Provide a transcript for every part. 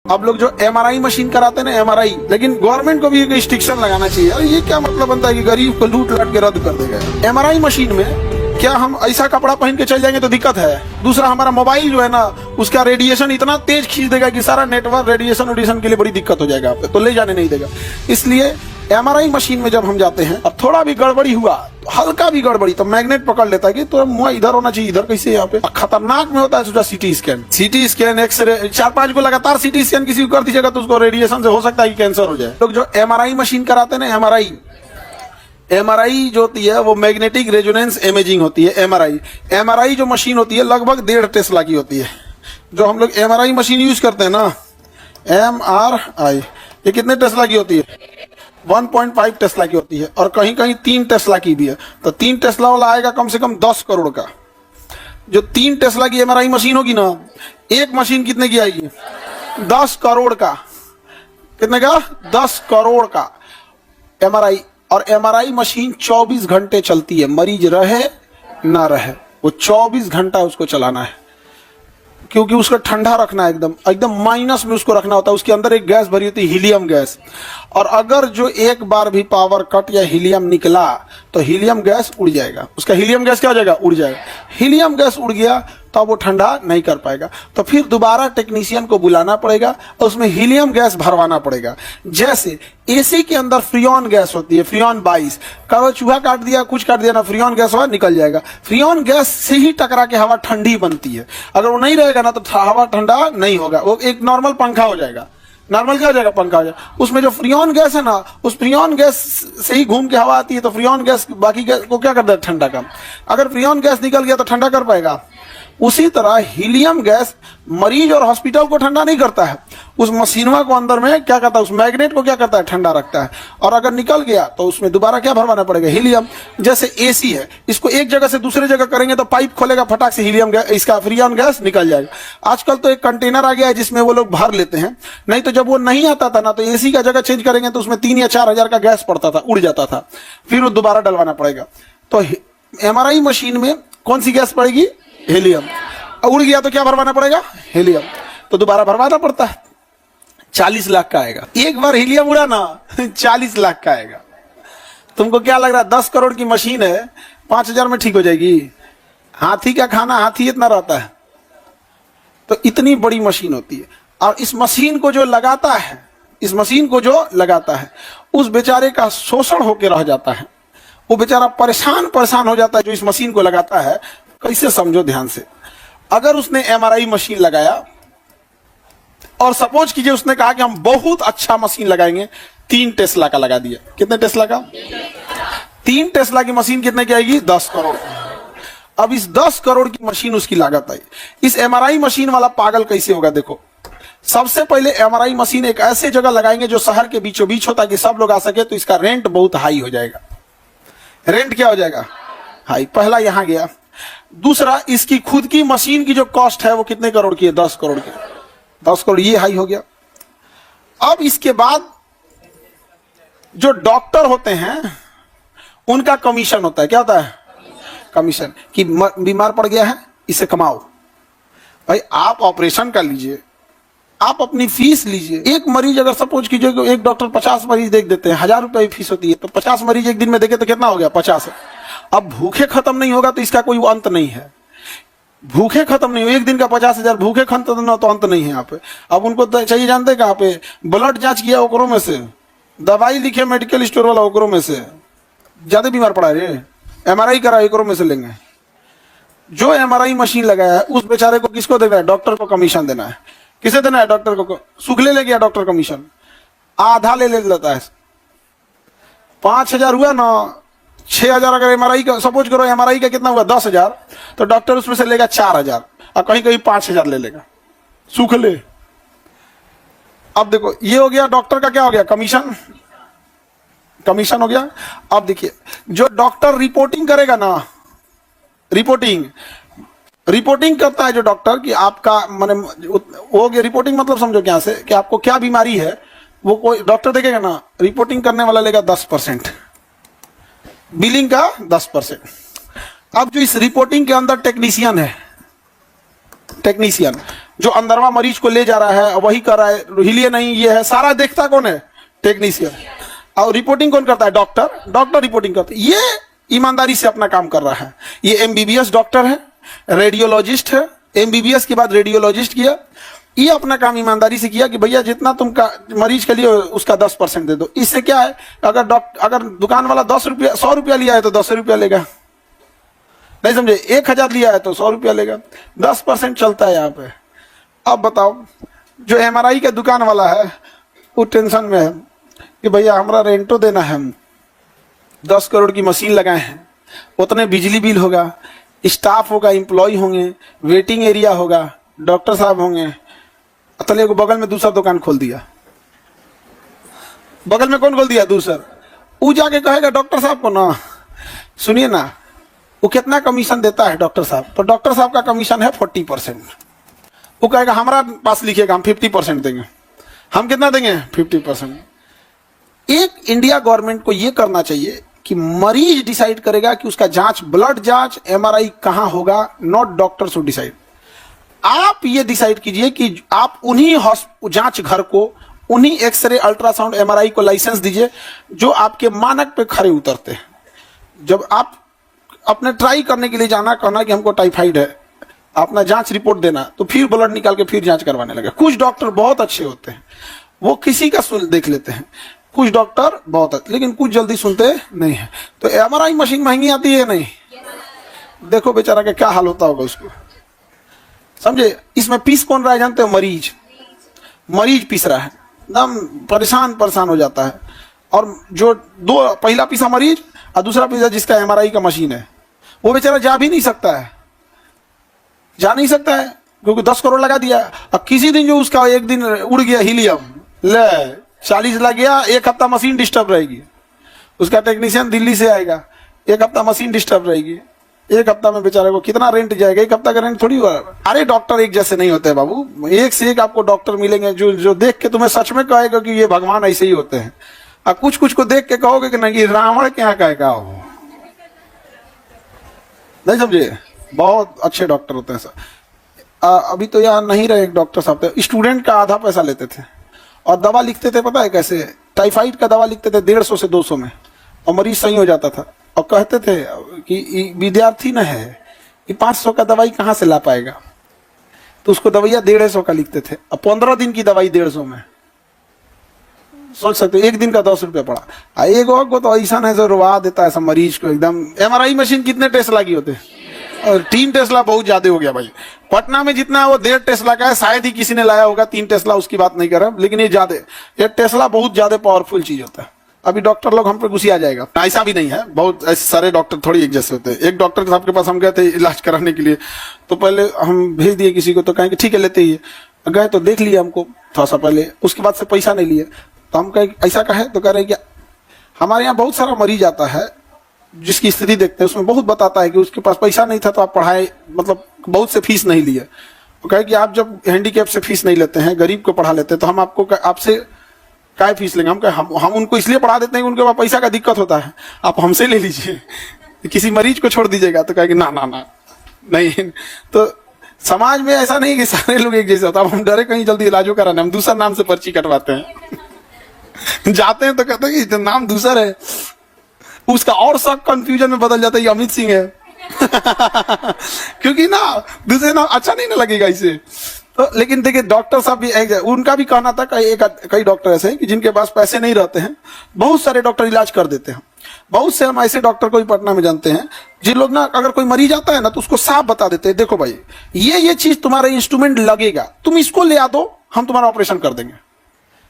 अब लोग जो एमआरआई मशीन कराते हैं ना, एमआरआई, लेकिन गवर्नमेंट को भी एक रिस्ट्रिक्शन लगाना चाहिए। अरे ये क्या मतलब बनता है कि गरीब को लूट लाट के रद्द कर देगा। एमआरआई मशीन में क्या हम ऐसा कपड़ा पहन के चल जाएंगे तो दिक्कत है। दूसरा, हमारा मोबाइल जो है ना, उसका रेडिएशन इतना तेज खींच देगा कि सारा नेटवर्क रेडिएशन के लिए बड़ी दिक्कत हो जाएगा, आप तो ले जाने नहीं देगा। इसलिए एमआरआई मशीन में जब हम जाते हैं, अब थोड़ा भी गड़बड़ी हुआ, हल्का भी गड़बड़ी, तो मैग्नेट पकड़ लेता है कि तो मुंह इधर होना चाहिए, इधर कैसे यहाँ पे। खतरनाक में होता है सोचा सीटी स्कैन, एक्सरे, 4-5 को लगातार सीटी स्कैन किसी को कर दीजिएगा तो उसको रेडिएशन से हो सकता है कि कैंसर हो जाए। लोग जो एमआरआई मशीन कराते हैं ना, एमआरआई जो होती है वो मैग्नेटिक रेजोनेंस इमेजिंग होती है। एमआरआई जो मशीन होती है लगभग 1.5 टेस्ला की होती है। जो हम लोग एमआरआई मशीन यूज करते हैं ना, एमआरआई, ये कितने टेस्ला की होती है? 1.5 टेस्ला की होती है, और कहीं कहीं 3 टेस्ला की भी है। तो 3 टेस्ला वाला आएगा कम से कम 10 करोड़ का। जो 3 टेस्ला की एमआरआई मशीन होगी ना, एक मशीन कितने की आएगी? 10 करोड़ का। कितने का? 10 करोड़ का एमआरआई। और एमआरआई मशीन 24 घंटे चलती है, मरीज रहे ना रहे, वो 24 घंटा उसको चलाना है, क्योंकि उसको ठंडा रखना है, एकदम माइनस में उसको रखना होता है। उसके अंदर एक गैस भरी होती है, हीलियम गैस, और अगर जो एक बार भी पावर कट या हीलियम निकला तो हीलियम गैस उड़ जाएगा। उसका हीलियम गैस क्या हो जाएगा? उड़ जाएगा। हीलियम गैस उड़ गया तो वो ठंडा नहीं कर पाएगा, तो फिर दोबारा टेक्नीशियन को बुलाना पड़ेगा और उसमें हीलियम गैस भरवाना पड़ेगा। जैसे एसी के अंदर फ्रियोन गैस होती है, फ्रियोन 22, कभी चूहा काट दिया, कुछ काट दिया ना, फ्रियोन गैस हवा निकल जाएगा। फ्रियोन गैस से ही टकरा के हवा ठंडी बनती है। अगर वो नहीं रहेगा ना तो हवा ठंडा नहीं होगा, वो एक नॉर्मल पंखा हो जाएगा। नॉर्मल क्या हो जाएगा? पंखा हो जाएगा। उसमें जो फ्रियोन गैस है ना, उस फ्रियोन गैस से ही घूम के हवा आती है, तो फ्रियोन गैस बाकी गैस को क्या करता है? ठंडा का। अगर फ्रियोन गैस निकल गया तो ठंडा कर पाएगा? उसी तरह हीलियम गैस मरीज और हॉस्पिटल को ठंडा नहीं करता है, उस मशीनवा को अंदर में क्या करता है? उस मैग्नेट को क्या करता है? ठंडा रखता है। और अगर निकल गया तो उसमें दोबारा क्या भरवाना पड़ेगा? हीलियम। जैसे एसी है, इसको एक जगह से दूसरे जगह करेंगे तो पाइप खोलेगा, फटाक से हीलियम गैस, इसका फ्रियोन गैस निकल जाएगा। आजकल तो एक कंटेनर आ गया है जिसमें वो लोग भर लेते हैं। नहीं तो जब वो नहीं आता था ना, तो एसी का जगह चेंज करेंगे तो उसमें 3 या 4 हजार का गैस पड़ता था, उड़ जाता था, फिर वो दोबारा डलवाना पड़ेगा। तो एमआरआई मशीन में कौन सी गैस पड़ेगी? हीलियम। उड़ गया तो क्या भरवाना पड़ेगा? हीलियम। तो दोबारा भरवाना पड़ता है। 40 लाख का आएगा। एक बार हीलियम उड़ा ना 40 लाख का आएगा। तुमको क्या लग रहा है? 10 करोड़ की मशीन है, 5,000 में ठीक हो जाएगी? हाथी का खाना हाथी इतना रहता है। तो इतनी बड़ी मशीन होती है। और इस मशीन को जो लगाता है, उस बेचारे का शोषण होकर रह जाता है। वो बेचारा परेशान हो जाता है जो इस मशीन को लगाता है। कैसे? समझो ध्यान से। अगर उसने एमआरआई मशीन लगाया और सपोज कीजिए उसने कहा कि हम बहुत अच्छा मशीन लगाएंगे, 3 टेस्ला का लगा दिया। कितने टेस्ला का? 3 टेस्ला की मशीन कितने की आएगी? 10 करोड़। अब इस 10 करोड़ की मशीन उसकी लागत आई। इस एमआरआई मशीन वाला पागल कैसे होगा? देखो, सबसे पहले एमआरआई मशीन एक ऐसे जगह लगाएंगे जो शहर के बीचों बीच होता कि सब लोग आ सके, तो इसका रेंट बहुत हाई हो जाएगा। रेंट क्या हो जाएगा? हाई। पहला यहां गया। दूसरा, इसकी खुद की मशीन की जो कॉस्ट है वो कितने करोड़ की है? 10 करोड़ की। 10 करोड़ ये हाई हो गया। अब इसके बाद जो डॉक्टर होते हैं उनका कमीशन होता है। क्या होता है? कमीशन। कि बीमार पड़ गया है, इसे कमाओ भाई, आप ऑपरेशन कर लीजिए, आप अपनी फीस लीजिए। एक मरीज अगर सपोज कीजिए एक डॉक्टर 50 मरीज देख देते हैं, 1000 रुपए फीस होती है, तो 50 मरीज एक दिन में देखे तो कितना हो गया? 50। अब भूखे खत्म नहीं होगा तो इसका कोई अंत नहीं है। भूखे खत्म नहीं हो, एक दिन का 50,000 भूखे खत्म ना तो अंत नहीं है यहाँ पे। अब उनको चाहिए जानते कहाँ पे? ब्लड जांच किया ओकरों में से, दवाई लिखे मेडिकल स्टोर वाला ओकरों में से, ज्यादा बीमार पड़ा रे, एमआरआई करा ओकरों में से लेंगे। जो एमआरआई मशीन लगाया है उस बेचारे को किसको देना है? डॉक्टर को कमीशन देना है। किसे देना है? डॉक्टर को। सुखले ले गया डॉक्टर कमीशन, आधा ले लेता है। 5,000 हुआ ना, 6,000 अगर एमआरआई का सपोज करो, एमआरआई का कितना हुआ? 10,000, तो डॉक्टर उसमें से लेगा 4,000 और कहीं कहीं 5,000 ले लेगा, सुख ले। अब देखो, ये हो गया डॉक्टर का क्या हो गया? कमीशन हो गया। अब देखिए, जो डॉक्टर रिपोर्टिंग करेगा ना, रिपोर्टिंग करता है जो डॉक्टर कि आपका माने हो गया। रिपोर्टिंग मतलब समझो क्या से कि आपको क्या बीमारी है, वो कोई डॉक्टर देखेगा ना, रिपोर्टिंग करने वाला लेगा 10%, बिलिंग का 10%। अब जो इस रिपोर्टिंग के अंदर टेक्नीशियन है, टेक्नीशियन जो अंदरवा मरीज को ले जा रहा है वही कर रहा है, हिलिए नहीं, ये है, सारा देखता कौन है? टेक्नीशियन। और रिपोर्टिंग कौन करता है? डॉक्टर रिपोर्टिंग करता है। ये ईमानदारी से अपना काम कर रहा है। ये एमबीबीएस डॉक्टर है, रेडियोलॉजिस्ट है, एमबीबीएस के बाद रेडियोलॉजिस्ट किया। ये अपना काम ईमानदारी से किया कि भैया जितना तुम का मरीज के लिए उसका 10% दे दो। इससे क्या है, अगर दुकान वाला 100 रुपया लिया है तो 10 रुपया लेगा, नहीं समझे? 1000 लिया है तो 100 रुपया लेगा, 10% चलता है यहाँ पे। अब बताओ, जो एमआरआई का दुकान वाला है वो टेंशन में है कि भैया हमारा रेंटो देना है, 10 करोड़ की मशीन लगाए हैं, उतने बिजली बिल होगा, स्टाफ होगा, एम्प्लॉय होंगे, वेटिंग एरिया होगा, डॉक्टर साहब होंगे। अतले को बगल में दूसरा दुकान खोल दिया। बगल में कौन खोल दिया? दूसरा। वो जाके कहेगा डॉक्टर साहब को ना, सुनिए ना, वो कितना कमीशन देता है डॉक्टर साहब? तो डॉक्टर साहब का कमीशन है 40%। वो कहेगा हमारा पास लिखिएगा, हम 50% देंगे। हम कितना देंगे? 50%। एक इंडिया गवर्नमेंट को यह करना चाहिए कि मरीज डिसाइड करेगा कि उसका जांच, ब्लड जांच, एमआरआई कहां होगा, नॉट डॉक्टर्स टू डिसाइड। आप ये डिसाइड कीजिए कि आप उन्हीं जांच घर को, उन्हीं एक्सरे, अल्ट्रासाउंड, एमआरआई को लाइसेंस दीजिए जो आपके मानक पे खरे उतरते हैं। जब आप अपने ट्राई करने के लिए जाना, कहना कि हमको टाइफाइड है, अपना जांच रिपोर्ट देना, तो फिर ब्लड निकाल के फिर जांच करवाने लगे। कुछ डॉक्टर बहुत अच्छे होते हैं, वो किसी का देख लेते हैं। कुछ डॉक्टर बहुत अच्छे, लेकिन कुछ जल्दी सुनते नहीं है। तो एमआरआई मशीन महंगी आती है नहीं? देखो बेचारा का क्या हाल होता होगा उसको, समझे? इसमें पीस कौन रहा है जानते हो? मरीज पीस रहा है, एकदम परेशान हो जाता है। और जो पहला पीसा मरीज और दूसरा पीसा जिसका एमआरआई का मशीन है, वो बेचारा जा भी नहीं सकता है, क्योंकि 10 करोड़ लगा दिया। अब किसी दिन जो उसका एक दिन उड़ गया हीलियम, ले 40 लग गया, 1 हफ्ता मशीन डिस्टर्ब रहेगी। उसका टेक्नीशियन दिल्ली से आएगा, 1 हफ्ता मशीन डिस्टर्ब रहेगी। 1 हफ्ता में बेचारे को कितना रेंट जाएगा? 1 हफ्ता का रेंट थोड़ी हुआ। अरे डॉक्टर एक जैसे नहीं होते बाबू, एक से एक आपको डॉक्टर मिलेंगे जो देख के तुम्हें सच में कहेगा कि ये भगवान ऐसे ही होते हैं। और कुछ को देख के कहोगे कि नहीं, रावण क्या कहेगा हो, नहीं समझे? बहुत अच्छे डॉक्टर होते हैं सर। अभी तो यहाँ नहीं रहे डॉक्टर साहब, स्टूडेंट का आधा पैसा लेते थे और दवा लिखते थे, पता है कैसे? टाइफाइड का दवा लिखते थे 150 से 200 में, और मरीज सही हो जाता था। और कहते थे कि विद्यार्थी न है, कि 500 का दवाई कहाँ से ला पाएगा, तो उसको दवाइया 150 का लिखते थे। अब 15 दिन की दवाई 150 में, सोच सकते हो, 1 दिन का 10 रुपया पड़ा। एक को तो ऐसा है जो रुवा देता है सब मरीज को एकदम। एमआरआई मशीन कितने टेस्ला की होते हैं? और 3 टेस्ला बहुत ज्यादा हो गया भाई। पटना में जितना है वो 1.5 टेस्ला का है, शायद ही किसी ने लाया होगा 3 टेस्ला, उसकी बात नहीं कर रहा, लेकिन ये ज्यादा, ये टेस्ला बहुत ज्यादा पावरफुल चीज होता है। अभी डॉक्टर लोग हम पे गुस्से आ जाएगा, ऐसा भी नहीं है, बहुत ऐसे सारे डॉक्टर थोड़ी एक जैसे होते हैं। एक डॉक्टर साहब के पास हम गए थे इलाज कराने के लिए, तो पहले हम भेज दिए किसी को, तो कहेंगे ठीक है लेते ही गए, तो देख लिया हमको थोड़ा सा पहले, उसके बाद से पैसा नहीं लिए। तो हम कहे ऐसा कहे, तो कह रहे कि हमारे यहाँ बहुत सारा मरीज आता है जिसकी स्थिति देखते हैं, उसमें बहुत बताता है कि उसके पास पैसा नहीं था तो आप पढ़ाए, मतलब बहुत से फीस नहीं लिए। तो कहे कि आप जब हैंडीकैप से फीस नहीं लेते हैं, गरीब को पढ़ा लेते हैं, तो हम आपको आपसे क्या फीस लेंगे? हम उनको इसलिए पढ़ा देते हैं कि उनके पास पैसा का दिक्कत होता है, आप हमसे ले लीजिए, किसी मरीज को छोड़ दीजिएगा। तो कहेगी ना ना ना नहीं। तो समाज में ऐसा नहीं कि सारे लोग एक जैसे होता है। हम डरे कहीं जल्दी इलाजों कराने, हम दूसरा नाम से पर्ची कटवाते हैं। जाते हैं तो कहते हैं कि नाम दूसरा है, उसका और सब कंफ्यूजन में बदल जाता है, ये अमित सिंह है। क्योंकि ना दूसरे नाम अच्छा नहीं ना लगेगा इसे। तो लेकिन देखिए डॉक्टर साहब भी उनका भी कहना था, कई डॉक्टर ऐसे हैं कि जिनके पास पैसे नहीं रहते हैं, बहुत सारे डॉक्टर इलाज कर देते हैं। बहुत से हम ऐसे डॉक्टर को भी पटना में जानते हैं जिन लोग ना, अगर कोई मरीज आता है ना तो उसको साफ बता देते हैं, देखो भाई ये चीज तुम्हारा इंस्ट्रूमेंट लगेगा, तुम इसको ले आ दो, हम तुम्हारा ऑपरेशन कर देंगे।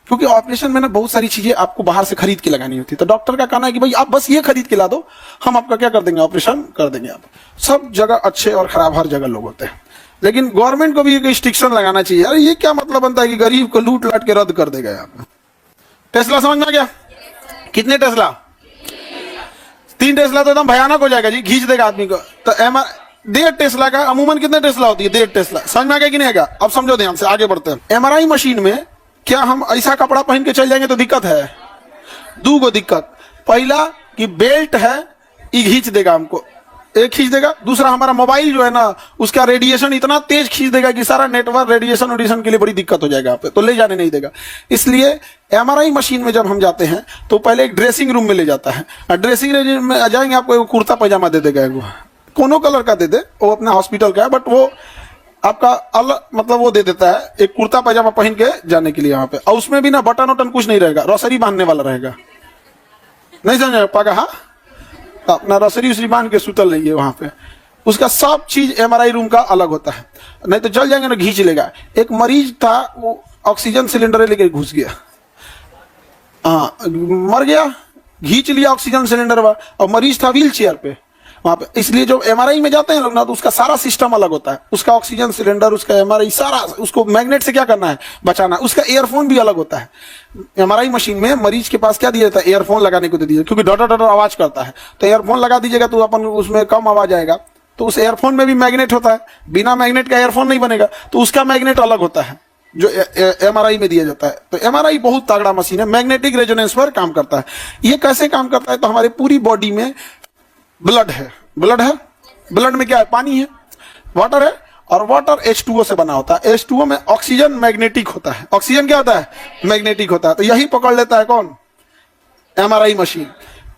क्योंकि ऑपरेशन में ना बहुत सारी चीजें आपको बाहर से खरीद के लगानी होती है। तो डॉक्टर का कहना है कि भाई आप बस ये खरीद के ला दो, हम आपका क्या कर देंगे, ऑपरेशन कर देंगे। आप सब जगह अच्छे और खराब हर जगह लोग होते हैं, लेकिन गवर्नमेंट को भी एक रिस्ट्रिक्शन लगाना चाहिए। अरे ये क्या मतलब बनता है कि गरीब को लूट लाट के रद्द कर देगा। आप टेस्ला समझ में आ गया? कितने टेस्ला? 3 टेस्ला तो एकदम भयानक हो जाएगा जी, खींच देगा आदमी को। तो 1.5 टेस्ला का अमूमन कितने टेस्ला होती है? 1.5 टेस्ला। समझ में आ गया कि नहीं आएगा? अब समझो ध्यान से, आगे बढ़ते हैं। एमआरआई मशीन में क्या हम ऐसा कपड़ा पहन के चल जाएंगे तो दिक्कत है? 2 गो दिक्कत। पहला कि बेल्ट है, ये खींच देगा हमको, एक खींच देगा, दूसरा हमारा मोबाइल जो है ना उसका रेडिएशन इतना तेज खींच देगा कि सारा नेटवर्क रेडिएशन के लिए बड़ी दिक्कत हो जाएगा आप पे, तो ले जाने नहीं देगा। इसलिए एमआरआई मशीन में जब हम जाते हैं तो पहले एक ड्रेसिंग रूम में ले जाता है, और ड्रेसिंग रूम में जाएंगे आपको एक कुर्ता पैजामा दे देगा, वो कोनो कलर का दे दे, वो अपना हॉस्पिटल का है, बट वो आपका अलग मतलब वो दे देता है एक कुर्ता पैजामा पहन के जाने के लिए वहां पे, और उसमें भी ना बटन वटन कुछ नहीं रहेगा, रसरी बांधने वाला रहेगा, नहीं समझ पागा? हाँ, अपना रसरी उसरी बांध के सुतल रहिए वहां पे। उसका सब चीज एमआरआई रूम का अलग होता है, नहीं तो चल जाएंगे ना घींच लेगा। एक मरीज था वो ऑक्सीजन सिलेंडर लेके घुस गया, हाँ मर गया, घींच लिया ऑक्सीजन सिलेंडर और मरीज था व्हील चेयर पे वहां पे। इसलिए जो एमआरआई में जाते हैं लोग ना तो उसका सारा सिस्टम अलग होता है, उसका ऑक्सीजन सिलेंडर, उसका एमआरआई सारा, उसको मैग्नेट से क्या करना है बचाना, उसका एयरफोन भी अलग होता है। एमआरआई मशीन में मरीज के पास क्या दिया जाता है, एयरफोन लगाने को दे दीजिए, क्योंकि डॉटर डॉटर आवाज करता है, तो एयरफोन लगा दीजिएगा तो अपन उसमें कम आवाज आएगा। तो उस एयरफोन में भी मैग्नेट होता है, बिना मैग्नेट का एयरफोन नहीं बनेगा, तो उसका मैग्नेट अलग होता है जो एमआरआई में दिया जाता है। तो एमआरआई बहुत तगड़ा मशीन है, मैग्नेटिक रेजोनेंस पर काम करता है। ये कैसे काम करता है, तो हमारे पूरी बॉडी में ब्लड है, ब्लड में क्या है, पानी है, वाटर है, और वाटर H2O से बना होता है। H2O में ऑक्सीजन मैग्नेटिक होता है, ऑक्सीजन क्या होता है, मैग्नेटिक होता है। तो यही पकड़ लेता है कौन, एमआरआई मशीन।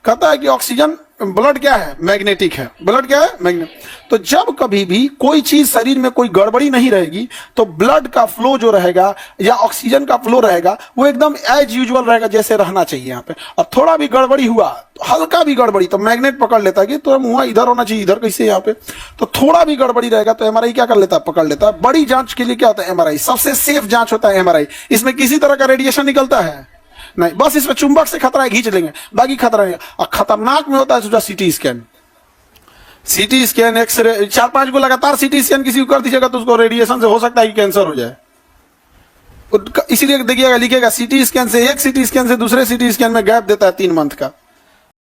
कहता है कि ऑक्सीजन, ब्लड क्या है, मैग्नेटिक है, ब्लड क्या है, मैग्नेट। तो जब कभी भी कोई चीज शरीर में कोई गड़बड़ी नहीं रहेगी तो ब्लड का फ्लो जो रहेगा या ऑक्सीजन का फ्लो रहेगा वो एकदम एज यूजुअल रहेगा जैसे रहना चाहिए यहाँ पे। और थोड़ा भी गड़बड़ी हुआ, हल्का भी गड़बड़ी, तो मैग्नेट पकड़ लेता है कि तो मुंह इधर होना चाहिए, इधर कैसे यहाँ पे। तो थोड़ा भी गड़बड़ी रहेगा तो एमआरआई क्या कर लेता है, पकड़ लेता है। बड़ी जांच के लिए क्या होता है, एमआरआई सबसे सेफ जांच होता है एमआरआई। इसमें किसी तरह का रेडिएशन निकलता है नहीं, बस इसमें चुंबक से खतरा है, खींच लेंगे, बाकी खतरा नहीं। और खतरनाक में होता है सोचा CT scan, CT scan, x ray, 4-5 को लगातार सीटी स्कैन किसी को कर दीजिएगा तो उसको रेडिएशन से हो सकता है कि कैंसर हो जाए। इसीलिए देखिएगा लिखेगा सीटी स्कैन से, एक सीटी स्कैन से दूसरे सीटी स्कैन में गैप देता है 3 मंथ का।